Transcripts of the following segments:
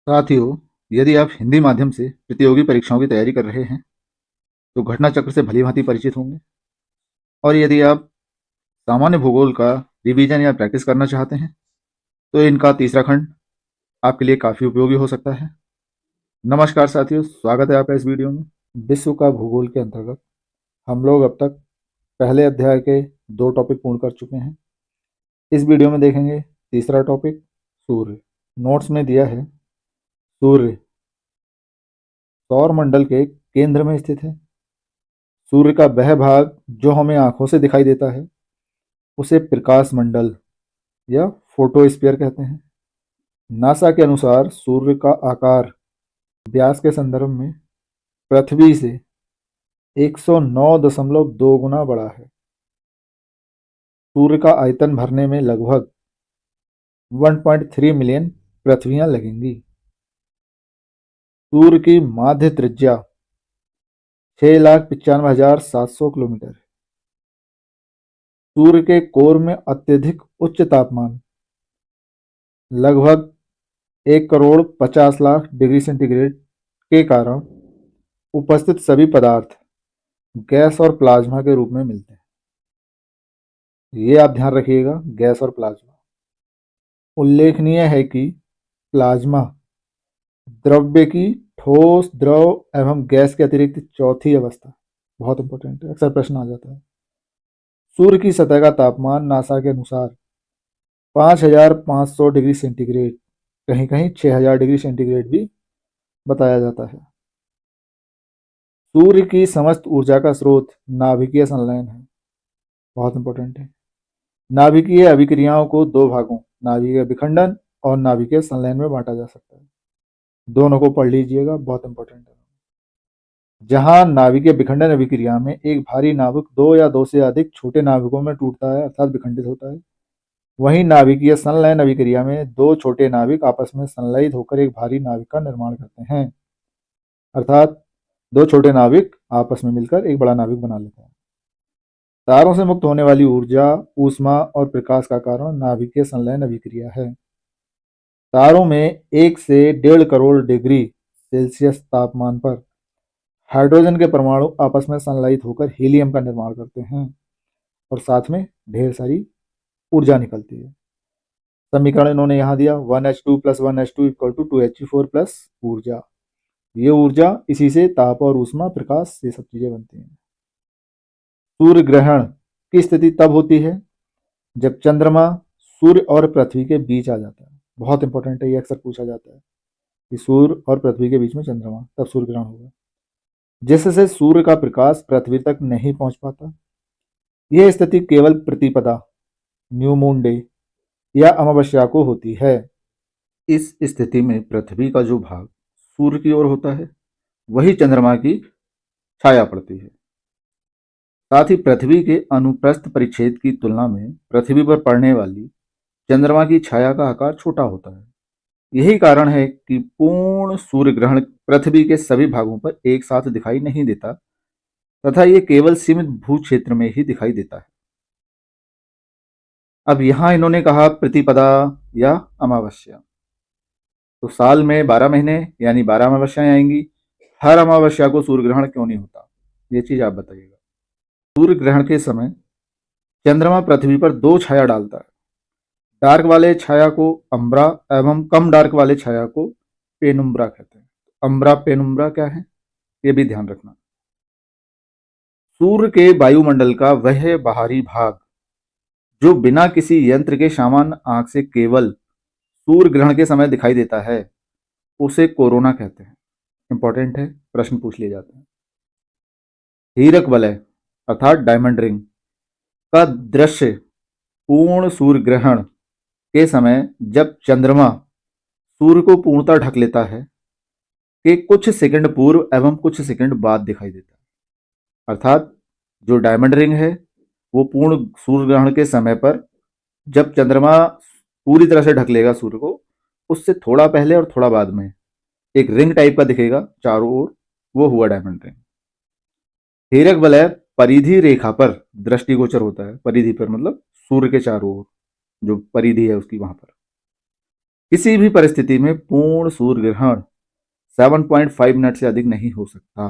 साथियों, यदि आप हिंदी माध्यम से प्रतियोगी परीक्षाओं की तैयारी कर रहे हैं, तो घटना चक्र से भली-भांति परिचित होंगे। और यदि आप सामान्य भूगोल का रिवीजन या प्रैक्टिस करना चाहते हैं, तो इनका तीसरा खंड आपके लिए काफ़ी उपयोगी हो सकता है। नमस्कार साथियों, स्वागत है आपका इस वीडियो में। विश्व का भूगोल के अंतर्गत हम लोग अब तक पहले अध्याय के 2 टॉपिक पूर्ण कर चुके हैं। इस वीडियो में देखेंगे तीसरा टॉपिक, सूर्य। नोट्स में दिया है, सूर्य सौर मंडल के केंद्र में स्थित है। सूर्य का वह भाग जो हमें आंखों से दिखाई देता है, उसे प्रकाश मंडल या फोटोस्फीयर कहते हैं। नासा के अनुसार सूर्य का आकार व्यास के संदर्भ में पृथ्वी से 109.2 गुना बड़ा है। सूर्य का आयतन भरने में लगभग 1.3 मिलियन पृथ्वियां लगेंगी। सूर्य की माध्य त्रिज्या 6,95,700 किलोमीटर। सूर्य के कोर में अत्यधिक उच्च तापमान लगभग 1,50,00,000 डिग्री सेंटीग्रेड के कारण उपस्थित सभी पदार्थ गैस और प्लाज्मा के रूप में मिलते हैं। ये आप ध्यान रखिएगा, गैस और प्लाज्मा। उल्लेखनीय है कि प्लाज्मा द्रव्य की ठोस, द्रव एवं गैस के अतिरिक्त चौथी अवस्था। बहुत इंपॉर्टेंट है, अक्सर प्रश्न आ जाता है। सूर्य की सतह का तापमान नासा के अनुसार 5,500 डिग्री सेंटीग्रेड, कहीं कहीं 6,000 डिग्री सेंटीग्रेड भी बताया जाता है। सूर्य की समस्त ऊर्जा का स्रोत नाभिकीय संलयन है। बहुत इंपॉर्टेंट है। नाभिकीय अभिक्रियाओं को 2 भागों, नाभिकीय विखंडन और नाभिकीय संलयन में बांटा जा सकता है। दोनों को पढ़ लीजिएगा, बहुत इंपॉर्टेंट है। जहां नाभिकीय विखंडन अभिक्रिया में एक भारी नाभिक 2 या 2 से अधिक छोटे नाभिकों में टूटता है, अर्थात विखंडित होता है, वहीं नाभिकीय संलयन अभिक्रिया में 2 छोटे नाभिक आपस में संलयित होकर एक भारी नाभिक का निर्माण करते हैं। अर्थात 2 छोटे नाभिक आपस में मिलकर एक बड़ा नाभिक बना लेते हैं। तारों से मुक्त होने वाली ऊर्जा, ऊष्मा और प्रकाश का कारण नाभिकीय संलयन अभिक्रिया है। तारों में 1 से 1.5 करोड़ डिग्री सेल्सियस तापमान पर हाइड्रोजन के परमाणु आपस में संलयित होकर हीलियम का निर्माण करते हैं और साथ में ढेर सारी ऊर्जा निकलती है। समीकरण इन्होंने यहाँ दिया, 1H2 + 1H2 = 2He4 प्लस ऊर्जा। ये ऊर्जा, इसी से ताप और ऊष्मा, प्रकाश, ये सब चीजें बनती हैं। सूर्य ग्रहण की स्थिति तब होती है जब चंद्रमा सूर्य और पृथ्वी के बीच आ जाता है। बहुत इंपॉर्टेंट है, ये अक्सर पूछा जाता है कि सूर्य और पृथ्वी के बीच में चंद्रमा, तब सूर्य ग्रहण होगा, जिससे सूर्य का प्रकाश पृथ्वी तक नहीं पहुंच पाता। यह स्थिति केवल प्रतिपदा, न्यू मून डे या अमावस्या को होती है। इस स्थिति में पृथ्वी का जो भाग सूर्य की ओर होता है, वही चंद्रमा की छाया पड़ती है। साथ ही पृथ्वी के अनुप्रस्थ परिच्छेद की तुलना में पृथ्वी पर पड़ने वाली चंद्रमा की छाया का आकार छोटा होता है। यही कारण है कि पूर्ण सूर्य ग्रहण पृथ्वी के सभी भागों पर एक साथ दिखाई नहीं देता तथा ये केवल सीमित भू क्षेत्र में ही दिखाई देता है। अब यहां इन्होंने कहा प्रतिपदा या अमावस्या, तो साल में 12 महीने यानी 12 अमावस्याएं आएंगी। हर अमावस्या को सूर्य ग्रहण क्यों नहीं होता, ये चीज आप बताइएगा। सूर्य ग्रहण के समय चंद्रमा पृथ्वी पर 2 छाया डालता है। डार्क वाले छाया को अम्ब्रा एवं कम डार्क वाले छाया को पेनुम्ब्रा कहते हैं। अम्ब्रा पेनुम्ब्रा क्या है, ये भी ध्यान रखना। सूर्य के वायुमंडल का वह बाहरी भाग जो बिना किसी यंत्र के सामान्य आंख से केवल सूर्य ग्रहण के समय दिखाई देता है, उसे कोरोना कहते हैं। इंपॉर्टेंट है, प्रश्न पूछ लिए जाते हैं। हीरक वलय अर्थात डायमंड रिंग का दृश्य पूर्ण सूर्य ग्रहण के समय जब चंद्रमा सूर्य को पूर्णतः ढक लेता है के कुछ सेकंड पूर्व एवं कुछ सेकंड बाद दिखाई देता है। अर्थात जो डायमंड रिंग है वो पूर्ण सूर्य ग्रहण के समय पर जब चंद्रमा पूरी तरह से ढक लेगा सूर्य को, उससे थोड़ा पहले और थोड़ा बाद में एक रिंग टाइप का दिखेगा चारों ओर, वो हुआ डायमंड रिंग। हीरक वलय परिधि रेखा पर दृष्टिगोचर होता है। परिधि पर मतलब सूर्य के चारों ओर जो परिधि है उसकी, वहां पर किसी भी परिस्थिति में पूर्ण सूर्य ग्रहण 7.5 मिनट से अधिक नहीं हो सकता।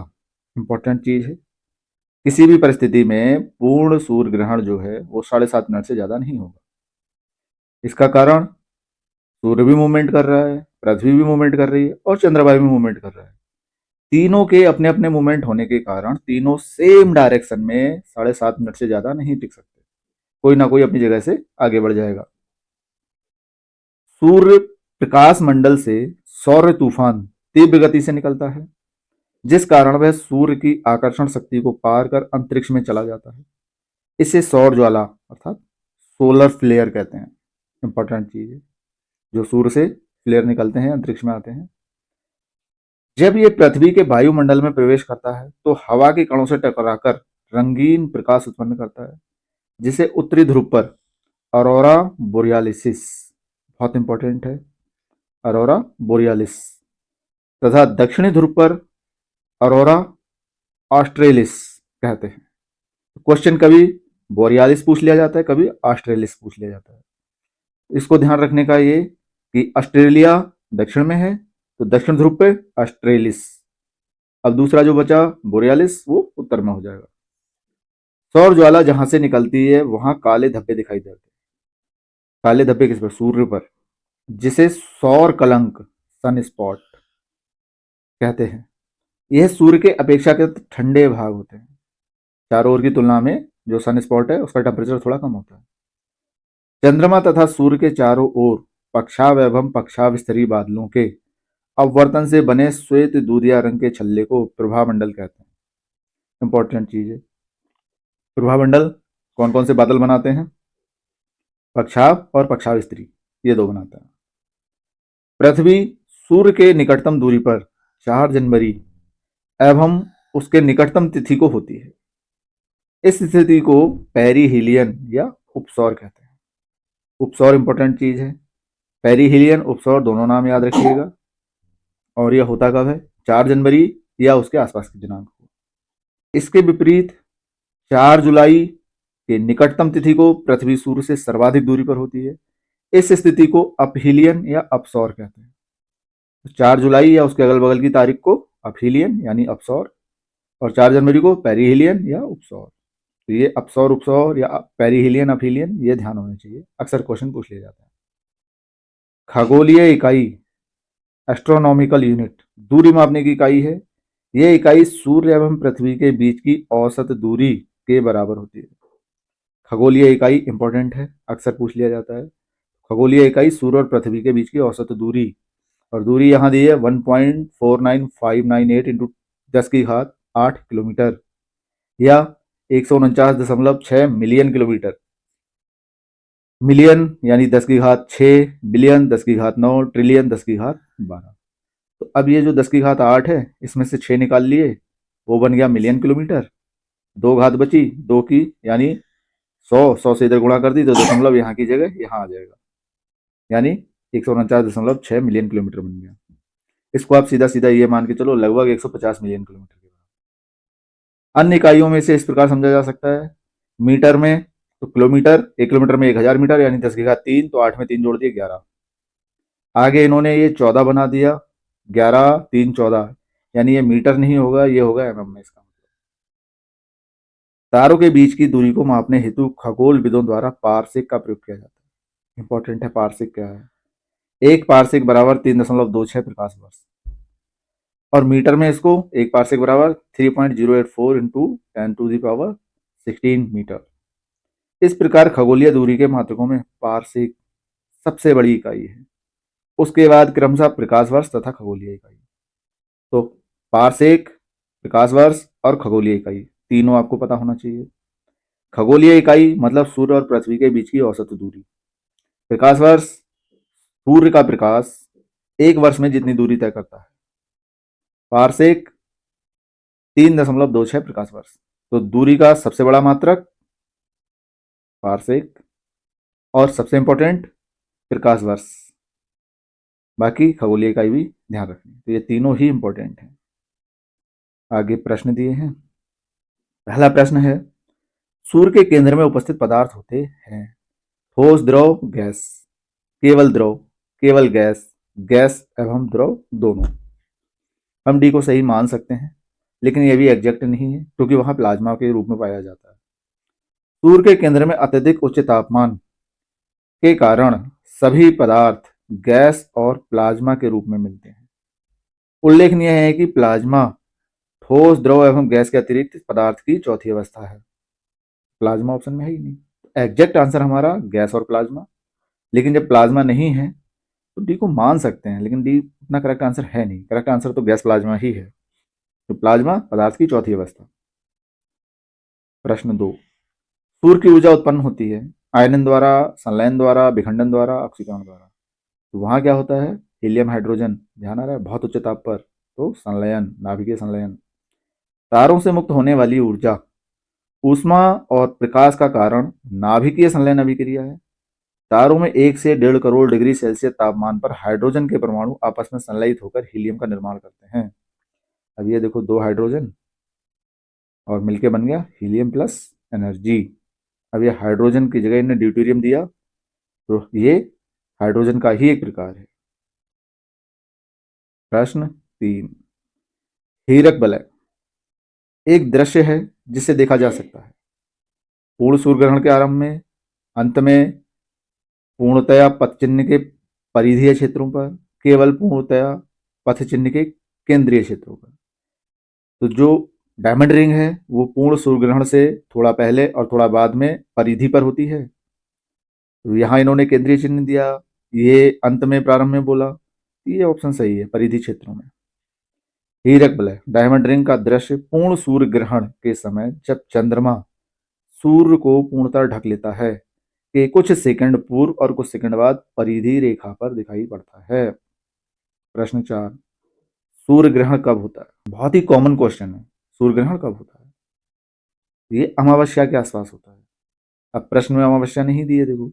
इंपॉर्टेंट चीज है, किसी भी परिस्थिति में पूर्ण सूर्य ग्रहण जो है वो 7.5 मिनट से ज्यादा नहीं होगा। इसका कारण सूर्य भी मूवमेंट कर रहा है, पृथ्वी भी मूवमेंट कर रही है और चंद्रमा भी मूवमेंट कर रहा है। तीनों के अपने अपने मूवमेंट होने के कारण तीनों सेम डायरेक्शन में 7.5 मिनट से ज्यादा नहीं टिक सकते, कोई ना कोई अपनी जगह से आगे बढ़ जाएगा। सूर्य प्रकाश मंडल से सौर तूफान तीव्र गति से निकलता है, जिस कारण वह सूर्य की आकर्षण शक्ति को पार कर अंतरिक्ष में चला जाता है। इसे सौर ज्वाला अर्थात सोलर फ्लेयर कहते हैं। इंपॉर्टेंट चीज है, जो सूर्य से फ्लेयर निकलते हैं, अंतरिक्ष में आते हैं। जब ये पृथ्वी के वायुमंडल में प्रवेश करता है तो हवा के कणों से टकराकर रंगीन प्रकाश उत्पन्न करता है, जिसे उत्तरी ध्रुव पर अरोरा बोरियालिसिस, बहुत इंपॉर्टेंट है, अरोरा बोरियालिस, तथा दक्षिणी ध्रुव पर अरोरा ऑस्ट्रेलिस कहते हैं। क्वेश्चन कभी बोरियालिस पूछ लिया जाता है, कभी ऑस्ट्रेलिस पूछ लिया जाता है। इसको ध्यान रखने का ये कि ऑस्ट्रेलिया दक्षिण में है तो दक्षिण ध्रुव पे ऑस्ट्रेलिस, अब दूसरा जो बचा बोरियालिस वो उत्तर में हो जाएगा। सौर ज्वाला जहां से निकलती है वहां काले धब्बे दिखाई देते हैं। काले धब्बे किस पर? सूर्य पर, जिसे सौर कलंक सन स्पॉट कहते हैं। यह सूर्य के अपेक्षाकृत ठंडे भाग होते हैं। चारों ओर की तुलना में जो सन स्पॉट है उसका टेम्परेचर थोड़ा कम होता है। चंद्रमा तथा सूर्य के चारों ओर पक्षाव एवं पक्षाविस्तरी बादलों के अपवर्तन से बने श्वेत दूधिया रंग के छल्ले को प्रभामंडल कहते हैं। इंपॉर्टेंट चीज है, प्रभामंडल कौन कौन से बादल बनाते हैं? पक्षाव और पक्षाविस्तरी, ये दो बनाता है। पृथ्वी सूर्य के निकटतम दूरी पर 4 जनवरी एवं उसके निकटतम तिथि को होती है। इस स्थिति को पेरिहीलियन या उपसौर कहते हैं। उपसौर इंपॉर्टेंट चीज है, पेरिहीलियन उपसौर दोनों नाम याद रखिएगा। और यह होता कब है? 4 जनवरी या उसके आसपास के दिनांक को। इसके विपरीत 4 जुलाई के निकटतम तिथि को पृथ्वी सूर्य से सर्वाधिक दूरी पर होती है। इस स्थिति को अपहीलियन या अपसौर कहते हैं। 4 जुलाई या उसके अगल बगल की तारीख को अपहीलियन यानी अपसौर, और 4 जनवरी को पेरिहीलियन या उपसौर। तो ये अपसौर उपसौर या पेरिहीलियन अपहीलियन ये ध्यान होना चाहिए, अक्सर क्वेश्चन पूछ लिया जाता है। खगोलीय इकाई एस्ट्रोनॉमिकल यूनिट दूरी मापने की इकाई है। यह इकाई सूर्य एवं पृथ्वी के बीच की औसत दूरी के बराबर होती है। खगोलीय इकाई इंपॉर्टेंट है, अक्सर पूछ लिया जाता है। खगोलीय इकाई सूर्य और पृथ्वी के बीच की औसत दूरी, और दूरी यहाँ दी है 1.49598 इंटू 10⁸ किलोमीटर या 149.6 मिलियन किलोमीटर। मिलियन यानी 10�6, बिलियन 10�9, ट्रिलियन 10�12। तो अब ये जो 10⁸ है इसमें से 6 निकाल लिए, वो बन गया मिलियन किलोमीटर। 2 घात बची 2 की, यानी 100 से इधर गुणा कर दी तो दशमलव यहाँ की जगह यहाँ आ जाएगा, यानी 149.6 मिलियन किलोमीटर बन गया। इसको आप सीधा सीधा ये मान के चलो लगभग 150 मिलियन किलोमीटर के बराबर। अन्य इकाइयों में से इस प्रकार समझा जा सकता है। मीटर में तो किलोमीटर, 1 किलोमीटर में 1000 मीटर यानी 10�3, तो 8 में 3 जोड़ दिए 11। आगे इन्होंने ये 14 बना दिया, 11 3 14, यानी ये मीटर नहीं होगा, ये होगा एमएम में। इसका मतलब तारों के बीच की दूरी को मापने हेतु खगोलविदों द्वारा पारसेक का प्रयोग किया जाता है। इंपॉर्टेंट है, पारसेक क्या है? 1 पारसेक बराबर 3.26 प्रकाश वर्ष, और मीटर में इसको 1 पारसेक बराबर 3.084 इंटू 10⁻16 मीटर। इस प्रकार खगोलीय दूरी के मात्रकों में पारसेक सबसे बड़ी इकाई है, उसके बाद क्रमशः प्रकाश वर्ष तथा खगोलीय इकाई। तो पारसेक, प्रकाश वर्ष और खगोलीय इकाई तीनों आपको पता होना चाहिए। खगोलीय इकाई मतलब सूर्य और पृथ्वी के बीच की औसत दूरी। प्रकाश वर्ष सूर्य का प्रकाश 1 वर्ष में जितनी दूरी तय करता है। पारसेक 3.26 प्रकाश वर्ष। तो दूरी का सबसे बड़ा मात्रक पारसेक और सबसे इंपॉर्टेंट प्रकाश वर्ष, बाकी खगोलीय इकाई भी ध्यान रखनी। तो ये तीनों ही इंपॉर्टेंट हैं। आगे प्रश्न दिए हैं। पहला प्रश्न है, सूर्य के केंद्र में उपस्थित पदार्थ होते हैं ठोस, द्रव, गैस? केवल द्रव, केवल गैस, गैस एवं द्रव दोनों। हम डी को सही मान सकते हैं, लेकिन यह भी एग्जैक्ट नहीं है क्योंकि वहां प्लाज्मा के रूप में पाया जाता है। सूर्य के केंद्र में अत्यधिक उच्च तापमान के कारण सभी पदार्थ गैस और प्लाज्मा के रूप में मिलते हैं। उल्लेखनीय है कि प्लाज्मा ठोस, द्रव एवं गैस के अतिरिक्त पदार्थ की चौथी अवस्था है। प्लाज्मा ऑप्शन में है ही नहीं। एग्जैक्ट आंसर हमारा गैस और प्लाज्मा, लेकिन जब प्लाज्मा नहीं है तो डी को मान सकते हैं, लेकिन डी उतना करेक्ट आंसर है नहीं। करेक्ट आंसर तो गैस प्लाज्मा ही है। तो प्लाज्मा पदार्थ की चौथी अवस्था। प्रश्न 2, सूर्य की ऊर्जा उत्पन्न होती है आयनन द्वारा, संलयन द्वारा, विखंडन द्वारा, ऑक्सीकरण द्वारा। तो वहां क्या होता है? Helium hydrogen. ध्यान आ रहा है? बहुत उच्च ताप पर, तो संलयन, नाभिकीय संलयन। तारों से मुक्त होने वाली ऊर्जा ऊष्मा और प्रकाश का कारण नाभिकीय संलयन अभिक्रिया है। तारों में 1 से 1.5 करोड़ डिग्री सेल्सियस तापमान पर हाइड्रोजन के परमाणु आपस में संलयित होकर हीलियम का निर्माण करते हैं। अब ये देखो, 2 हाइड्रोजन और मिलके बन गया हीलियम प्लस एनर्जी। अब ये हाइड्रोजन की जगह इन्हें ड्यूटेरियम दिया, तो ये हाइड्रोजन का ही एक प्रकार है। प्रश्न 3, हीरक वलय एक दृश्य है जिसे देखा जा सकता है पूर्ण सूर्य ग्रहण के आरंभ में, अंत में, पूर्णतया पथ चिन्ह के परिधीय क्षेत्रों पर, केवल पूर्णतया पथ चिन्ह के केंद्रीय क्षेत्रों पर। तो जो डायमंड रिंग है वो पूर्ण सूर्य ग्रहण से थोड़ा पहले और थोड़ा बाद में परिधि पर होती है। तो यहाँ इन्होंने केंद्रीय चिन्ह दिया, ये अंत में प्रारंभ में बोला, ये ऑप्शन सही है, परिधि क्षेत्रों में। हीरक वलय डायमंड रिंग का दृश्य पूर्ण सूर्य ग्रहण के समय जब चंद्रमा सूर्य को पूर्णतः ढक लेता है के कुछ सेकंड पूर्व और कुछ सेकंड बाद परिधि रेखा पर दिखाई पड़ता है। प्रश्न 4, सूर्य ग्रहण कब होता है? बहुत ही कॉमन क्वेश्चन है, सूर्य ग्रहण कब होता है? ये अमावस्या के आसपास होता है। अब प्रश्न में अमावस्या नहीं दी है, देखो,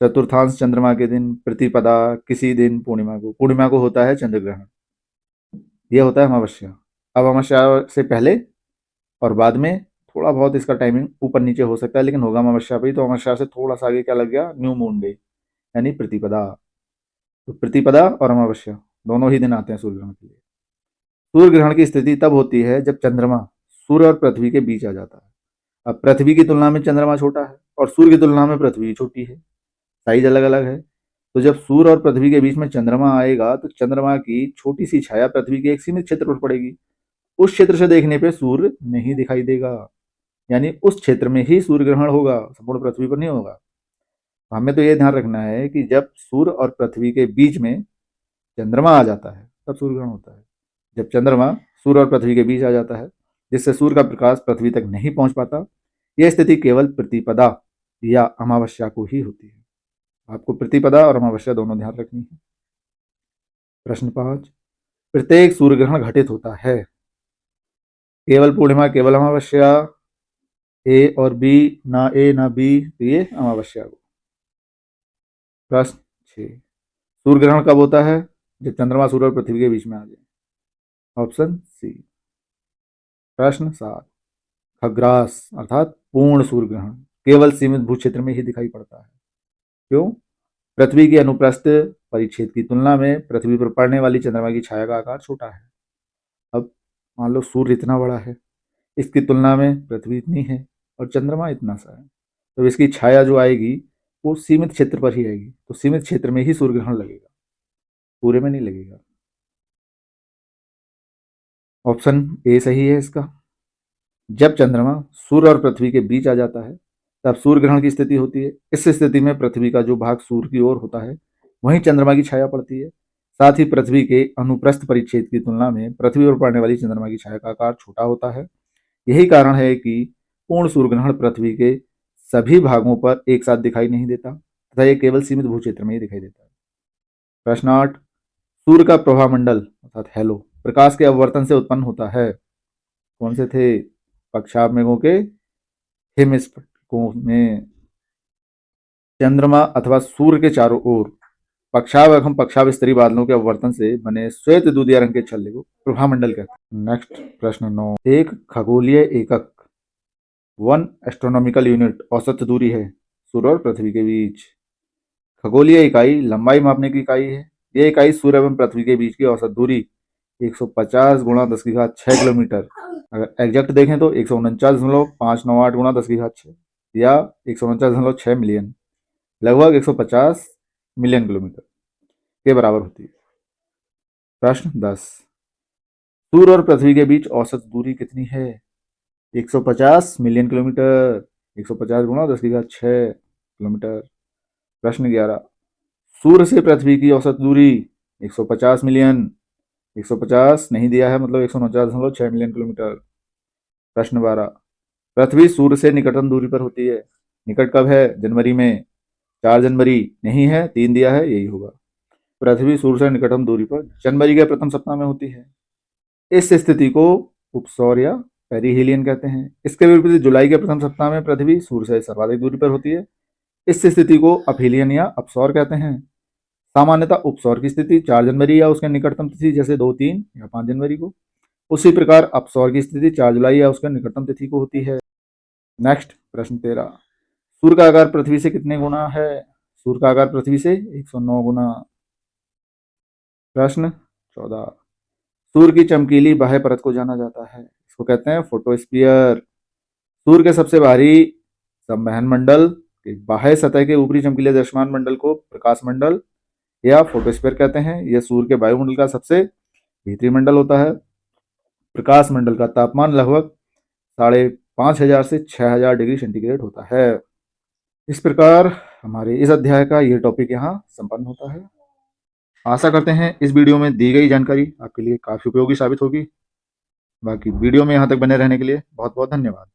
चतुर्थांश चंद्रमा के दिन, प्रतिपदा, किसी दिन, पूर्णिमा को होता है चंद्र ग्रहण। ये होता है अमावस्या। अब अमावस्या से पहले और बाद में थोड़ा बहुत इसका टाइमिंग ऊपर नीचे हो सकता है, लेकिन होगा अमावस्या पे ही। तो अमावस्या से थोड़ा सा आगे क्या लग गया? न्यू मून डे यानी प्रतिपदा। तो प्रतिपदा और अमावस्या दोनों ही दिन आते हैं सूर्य ग्रहण के लिए। सूर्य ग्रहण की स्थिति तब होती है जब चंद्रमा सूर्य और पृथ्वी के बीच आ जाता है। अब पृथ्वी की तुलना में चंद्रमा छोटा है और सूर्य की तुलना में पृथ्वी छोटी है, साइज अलग अलग है। तो जब सूर्य और पृथ्वी के बीच में चंद्रमा आएगा तो चंद्रमा की छोटी सी छाया पृथ्वी के एक सीमित क्षेत्र पर पड़ेगी। उस क्षेत्र से देखने पे सूर्य नहीं दिखाई देगा, यानी उस क्षेत्र में ही सूर्य ग्रहण होगा, संपूर्ण पृथ्वी पर नहीं होगा। हमें तो ये ध्यान रखना है कि जब सूर्य और पृथ्वी के बीच में चंद्रमा आ जाता है तब सूर्य ग्रहण होता है। जब चंद्रमा सूर्य और पृथ्वी के बीच आ जाता है जिससे सूर्य का प्रकाश पृथ्वी तक नहीं पहुंच पाता, यह स्थिति केवल प्रतिपदा या अमावस्या को ही होती है। आपको प्रतिपदा और अमावस्या दोनों ध्यान रखनी है। प्रश्न 5, प्रत्येक सूर्य ग्रहण घटित होता है केवल पूर्णिमा, केवल अमावस्या, ए और बी, ना ए ना बी, तो ये अमावस्या को। प्रश्न 6, सूर्य ग्रहण कब होता है? जब चंद्रमा सूर्य और पृथ्वी के बीच में आ जाए, ऑप्शन सी। प्रश्न 7, खग्रास अर्थात पूर्ण सूर्य ग्रहण केवल सीमित भू क्षेत्र में ही दिखाई पड़ता है। क्यों? पृथ्वी के अनुप्रस्थ परिच्छेद की तुलना में पृथ्वी पर पड़ने वाली चंद्रमा की छाया का आकार छोटा है। अब मान लो सूर्य इतना बड़ा है, इसकी तुलना में पृथ्वी इतनी है और चंद्रमा इतना सा है, तो इसकी छाया जो आएगी वो सीमित क्षेत्र पर ही आएगी। तो सीमित क्षेत्र में ही सूर्य ग्रहण लगेगा, पूरे में नहीं लगेगा। ऑप्शन ए सही है इसका। जब चंद्रमा सूर्य और पृथ्वी के बीच आ जाता है तब सूर्य ग्रहण की स्थिति होती है। इस स्थिति में पृथ्वी का जो भाग सूर्य की ओर होता है वहीं चंद्रमा की छाया पड़ती है। साथ ही पृथ्वी के अनुप्रस्थ परिच्छेद की तुलना में पृथ्वी पर पड़ने वाली चंद्रमा की छाया का आकार छोटा होता है। यही कारण है कि पूर्ण सूर्य ग्रहण पृथ्वी के सभी भागों पर एक साथ दिखाई नहीं देता तथा यह केवल सीमित भू क्षेत्र में ही दिखाई देता है। प्रश्न 8, सूर्य का प्रभामंडल अर्थात हैलो प्रकाश के अववर्तन से उत्पन्न होता है। कौन से थे? पक्षाभ मेघों के हेमिस्फेरिकों में चंद्रमा अथवा सूर्य के चारों ओर पक्षाभ एवं पक्षाभ स्तरीय बादलों के अववर्तन से बने श्वेत दूधिया रंग के छल्ले को प्रभामंडल कहते हैं। नेक्स्ट प्रश्न 9, एक खगोलीय एकक 1 एस्ट्रोनॉमिकल यूनिट औसत दूरी है सूर्य और पृथ्वी के बीच। खगोलीय इकाई लंबाई मापने की इकाई है। यह इकाई सूर्य एवं पृथ्वी के बीच की औसत दूरी 150 गुणा 10 की घात 6 किलोमीटर, अगर एग्जैक्ट देखें तो 149.598 गुणा 10 की घात 6 या 149.6 मिलियन, लगभग 150 मिलियन किलोमीटर के बराबर होती है। प्रश्न 10, सूर्य और पृथ्वी के बीच औसत दूरी कितनी है? 150 मिलियन किलोमीटर, 150 गुणा 10 की घात 6 किलोमीटर। प्रश्न 11, सूर्य से पृथ्वी की औसत दूरी 150 मिलियन, 150 नहीं दिया है, मतलब 149.6 मिलियन किलोमीटर। प्रश्न 12, पृथ्वी सूर्य से निकटतम दूरी पर होती है। निकट कब है? जनवरी में। 4 जनवरी नहीं है, 3 दिया है, यही होगा। पृथ्वी सूर्य से निकटतम दूरी पर जनवरी के प्रथम सप्ताह में होती है। इस स्थिति को उपसौर या पेरिहेलियन कहते हैं। इसके विपरीत जुलाई के प्रथम सप्ताह में पृथ्वी सूर्य से सर्वाधिक दूरी पर होती है। इस स्थिति को अपहीलियन या अपसौर कहते हैं। सामान्यतः उपसौर की स्थिति 4 जनवरी या उसके निकटतम तिथि जैसे 2, 3 या 5 जनवरी को, उसी प्रकार अपसौर की स्थिति 4 जुलाई या उसके निकटतम तिथि को होती है। नेक्स्ट प्रश्न 13, सूर्य का आकार पृथ्वी से कितने गुना है? सूर्य का आकार पृथ्वी से 109 गुना। प्रश्न 14, सूर्य की चमकीली बाह्य परत को जाना जाता है, इसको कहते हैं फोटोस्फीयर। सूर्य के सबसे बाहरी संवहन मंडल के बाह्य सतह के ऊपरी चमकीले दृश्यमान मंडल को प्रकाश मंडल या फोटोस्फीयर कहते हैं। यह सूर्य के वायुमंडल का सबसे भीतरी मंडल होता है। प्रकाश मंडल का तापमान लगभग 5,500 से 6,000 डिग्री सेंटीग्रेड होता है। इस प्रकार हमारे इस अध्याय का ये टॉपिक यहाँ संपन्न होता है। आशा करते हैं इस वीडियो में दी गई जानकारी आपके लिए काफ़ी उपयोगी साबित होगी। बाकी वीडियो में यहाँ तक बने रहने के लिए बहुत बहुत धन्यवाद।